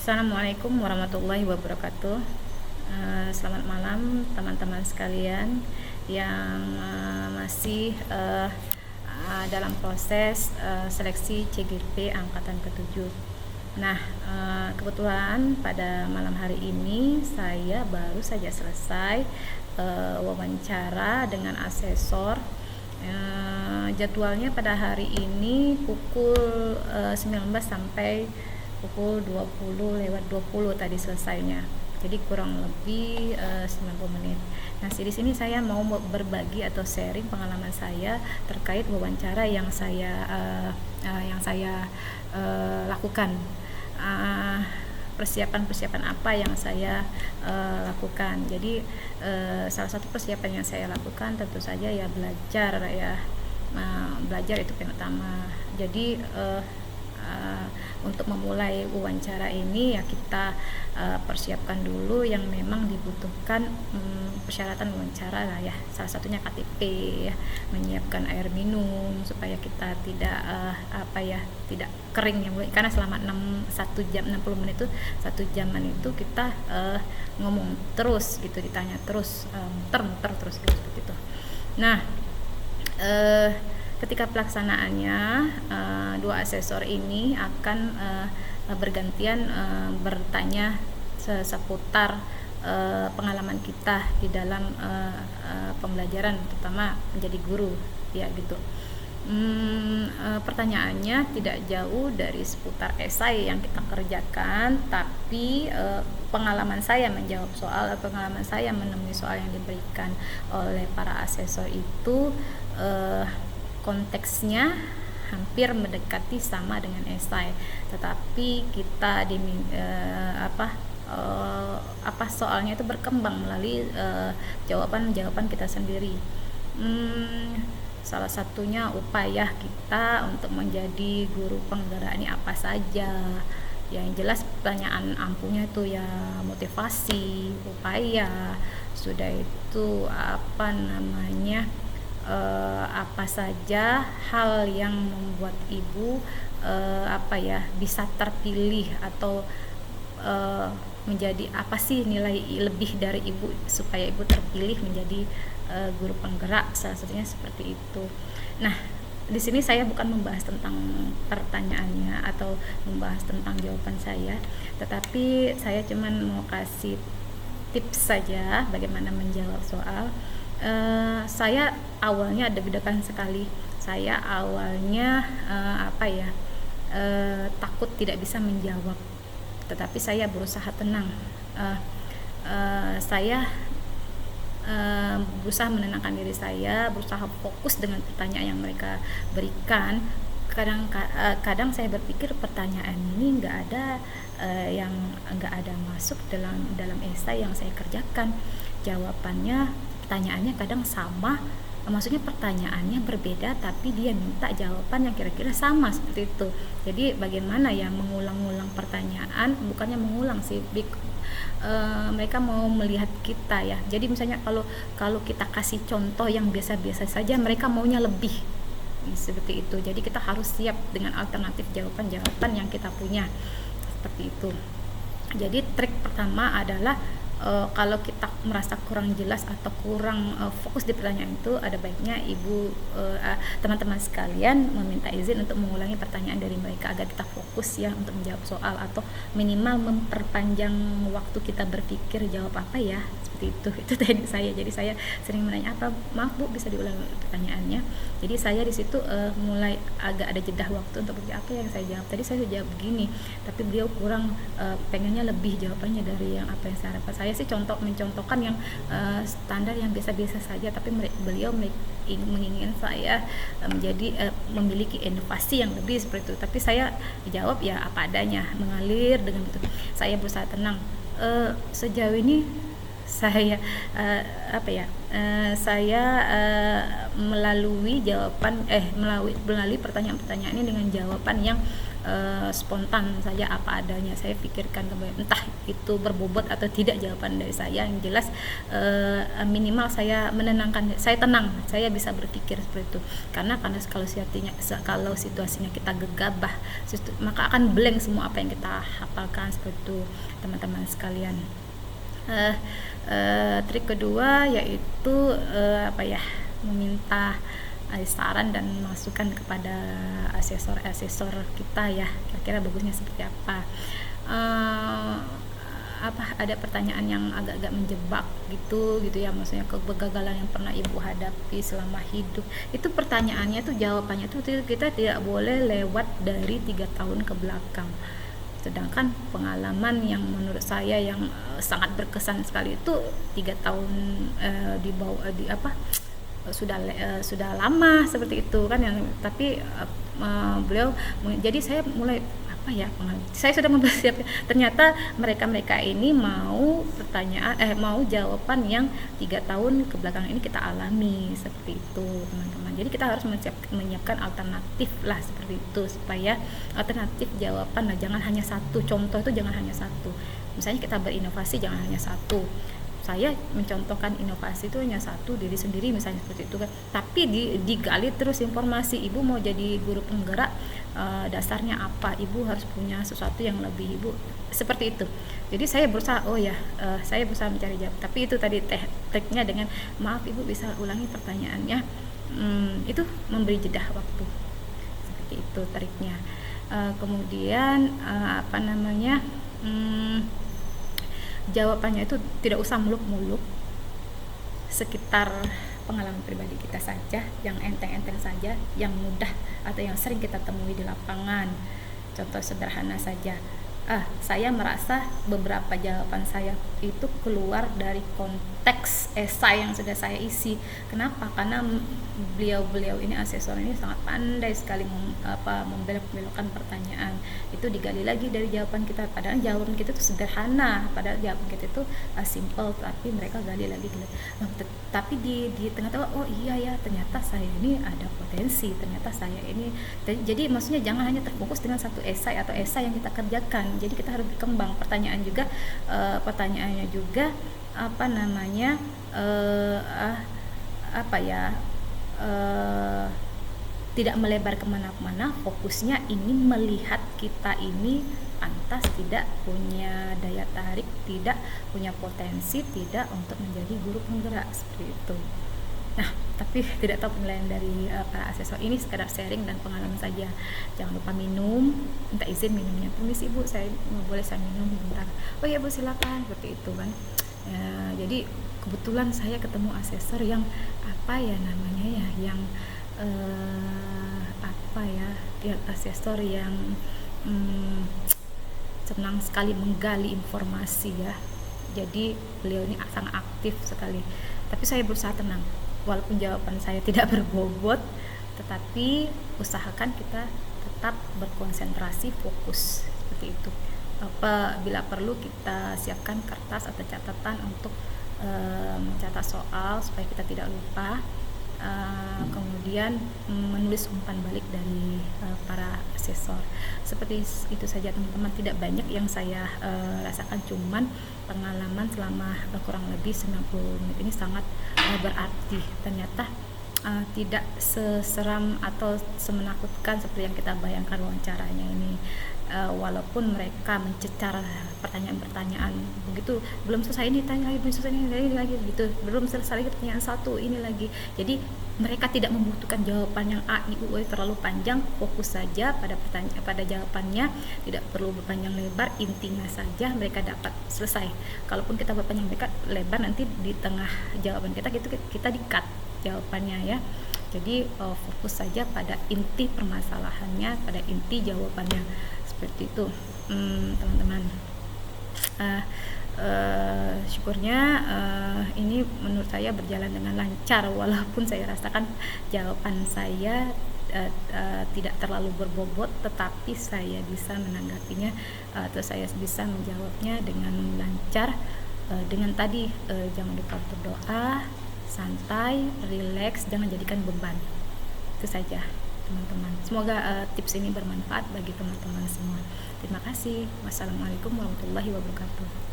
Assalamualaikum warahmatullahi wabarakatuh. Selamat malam teman-teman sekalian yang masih dalam proses seleksi CGP angkatan ke-7. Nah, kebetulan pada malam hari ini saya baru saja selesai wawancara dengan asesor. Jadwalnya pada hari ini pukul 19 sampai pukul 20:20 tadi selesainya. Jadi kurang lebih 90 menit. Nah, di sini saya mau berbagi atau sharing pengalaman saya terkait wawancara yang saya lakukan. Persiapan-persiapan apa yang saya lakukan. Jadi salah satu persiapan yang saya lakukan tentu saja ya belajar ya. Belajar itu yang utama. Jadi untuk memulai wawancara ini ya kita persiapkan dulu yang memang dibutuhkan persyaratan wawancara lah ya, salah satunya KTP ya, menyiapkan air minum supaya kita tidak tidak kering ya, karena selama 1 jam 60 menit itu 1 jaman itu kita ngomong terus gitu, ditanya terus muter terus gitu seperti itu. Nah, ketika pelaksanaannya dua asesor ini akan bergantian bertanya seputar pengalaman kita di dalam pembelajaran, terutama menjadi guru ya gitu. Pertanyaannya tidak jauh dari seputar esai yang kita kerjakan, tapi pengalaman saya menjawab soal, pengalaman saya menemui soal yang diberikan oleh para asesor itu konteksnya hampir mendekati sama dengan esai, tetapi kita soalnya itu berkembang melalui jawaban-jawaban kita sendiri. Salah satunya upaya kita untuk menjadi guru penggerak ini apa saja. Yang jelas pertanyaan ampuhnya itu ya motivasi, upaya, sudah itu apa saja hal yang membuat ibu bisa terpilih atau menjadi apa sih nilai lebih dari ibu supaya ibu terpilih menjadi guru penggerak, salah satunya seperti itu. Nah, di sini saya bukan membahas tentang pertanyaannya atau membahas tentang jawaban saya, tetapi saya cuman mau kasih tips saja bagaimana menjawab soal. Saya awalnya deg-degan sekali. Saya awalnya takut tidak bisa menjawab, tetapi saya berusaha tenang. Saya berusaha menenangkan diri saya, berusaha fokus dengan pertanyaan yang mereka berikan. Kadang saya berpikir pertanyaan ini nggak ada masuk dalam esai yang saya kerjakan. Pertanyaannya kadang sama, maksudnya pertanyaannya berbeda tapi dia minta jawaban yang kira-kira sama seperti itu. Jadi bagaimana ya mengulang-ulang pertanyaan, bukannya mengulang sih, mereka mau melihat kita ya. Jadi misalnya kalau kita kasih contoh yang biasa-biasa saja, mereka maunya lebih seperti itu. Jadi kita harus siap dengan alternatif jawaban-jawaban yang kita punya seperti itu. Jadi trik pertama adalah kalau kita merasa kurang jelas atau kurang fokus di pertanyaan itu, ada baiknya teman-teman sekalian meminta izin untuk mengulangi pertanyaan dari mereka agar kita fokus ya untuk menjawab soal, atau minimal memperpanjang waktu kita berpikir jawab apa ya, seperti itu teknik saya. Jadi saya sering menanya maaf Bu, bisa diulang pertanyaannya. Jadi saya di situ mulai agak ada jeda waktu untuk berpikir apa yang saya jawab. Tadi saya sudah jawab begini, tapi beliau kurang pengennya lebih jawabannya dari yang apa yang saya harapkan. Saya sih mencontohkan yang standar yang biasa-biasa saja, tapi beliau menginginkan saya memiliki inovasi yang lebih seperti itu. Tapi saya jawab ya apa adanya, mengalir dengan itu. Saya berusaha tenang. Sejauh ini saya melalui pertanyaan-pertanyaan ini dengan jawaban yang spontan saja apa adanya. Saya pikirkan kembali, entah itu berbobot atau tidak jawaban dari saya, yang jelas minimal saya menenangkan, saya tenang, saya bisa berpikir seperti itu. Karena kalau situasinya kita gegabah, maka akan blank semua apa yang kita hafalkan seperti itu, teman-teman sekalian. Trik kedua yaitu meminta saran dan masukan kepada asesor kita ya, kira-kira bagusnya seperti apa. Ada pertanyaan yang agak-agak menjebak gitu ya, maksudnya kegagalan yang pernah ibu hadapi selama hidup, itu pertanyaannya tuh, jawabannya tuh kita tidak boleh lewat dari 3 tahun ke belakang. Sedangkan pengalaman yang menurut saya yang sangat berkesan sekali itu 3 tahun sudah lama seperti itu kan, yang tapi beliau, jadi saya mulai saya sudah mempersiapkan. Ternyata mereka ini mau jawaban yang 3 tahun ke belakang ini kita alami seperti itu, teman-teman. Jadi kita harus menyiapkan alternatif lah seperti itu, supaya alternatif jawaban lah, jangan hanya satu. Contoh itu jangan hanya satu. Misalnya kita berinovasi, jangan hanya satu. Saya mencontohkan inovasi itu hanya satu, diri sendiri misalnya seperti itu kan. Tapi digali terus informasi, ibu mau jadi guru penggerak, dasarnya apa, ibu harus punya sesuatu yang lebih, ibu seperti itu. Jadi saya berusaha saya berusaha mencari jawab. Tapi itu tadi tekniknya dengan, maaf ibu bisa ulangi pertanyaannya, itu memberi jeda waktu, seperti itu triknya. Kemudian jawabannya itu tidak usah muluk-muluk, sekitar pengalaman pribadi kita saja, yang enteng-enteng saja, yang mudah atau yang sering kita temui di lapangan. Contoh sederhana saja, saya merasa beberapa jawaban saya itu keluar dari konteks esai yang sudah saya isi. Kenapa? Karena beliau ini, asesor ini sangat pandai sekali membelok-belokkan pertanyaan. Itu digali lagi dari jawaban kita, padahal jawaban kita itu sederhana, padahal jawaban kita itu simple, tapi mereka gali lagi. Tapi di tengah-tengah, oh iya ya, ternyata saya ini ada potensi, ternyata saya ini. Jadi maksudnya jangan hanya terfokus dengan satu esai atau esai yang kita kerjakan. Jadi kita harus berkembang. Pertanyaannya juga tidak melebar kemana-mana, fokusnya ini melihat kita ini pantas tidak, punya daya tarik tidak, punya potensi tidak untuk menjadi guru penggerak, seperti itu. Nah, tapi tidak tahu penilaian dari para asesor, ini sekadar sharing dan pengalaman saja. Jangan lupa minum, minta izin minumnya, permisi ibu, saya boleh saya minum bentar, oh iya bu silakan, seperti itu kan. Jadi kebetulan saya ketemu asesor yang asesor yang senang sekali menggali informasi ya. Jadi beliau ini sangat aktif sekali. Tapi saya berusaha tenang, walaupun jawaban saya tidak berbobot, tetapi usahakan kita tetap berkonsentrasi, fokus, seperti itu. Bila perlu kita siapkan kertas atau catatan untuk mencatat soal supaya kita tidak lupa. Kemudian menulis umpan balik dari para asesor. Seperti itu saja teman-teman, tidak banyak yang saya rasakan, cuman pengalaman selama kurang lebih 90 menit ini sangat berarti. Ternyata tidak seseram atau semenakutkan seperti yang kita bayangkan wawancaranya ini. Walaupun mereka mencecar pertanyaan-pertanyaan begitu, belum selesai ini tanya lagi, belum selesai ini lagi gitu, belum selesai lagi pertanyaan satu ini lagi. Jadi mereka tidak membutuhkan jawaban yang A, I, U, E terlalu panjang, fokus saja pada jawabannya, tidak perlu berpanjang lebar, intinya saja mereka dapat selesai. Kalaupun kita berpanjang lebar, nanti di tengah jawaban kita di-cut jawabannya ya. Jadi fokus saja pada inti permasalahannya, pada inti jawabannya, seperti itu teman-teman. Syukurnya ini menurut saya berjalan dengan lancar, walaupun saya rasakan jawaban saya tidak terlalu berbobot, tetapi saya bisa menanggapinya atau saya bisa menjawabnya dengan lancar. Dengan tadi jangan lupa berdoa, santai, relax, jangan jadikan beban. Itu saja teman-teman. Semoga tips ini bermanfaat bagi teman-teman semua. Terima kasih. Wassalamualaikum warahmatullahi wabarakatuh.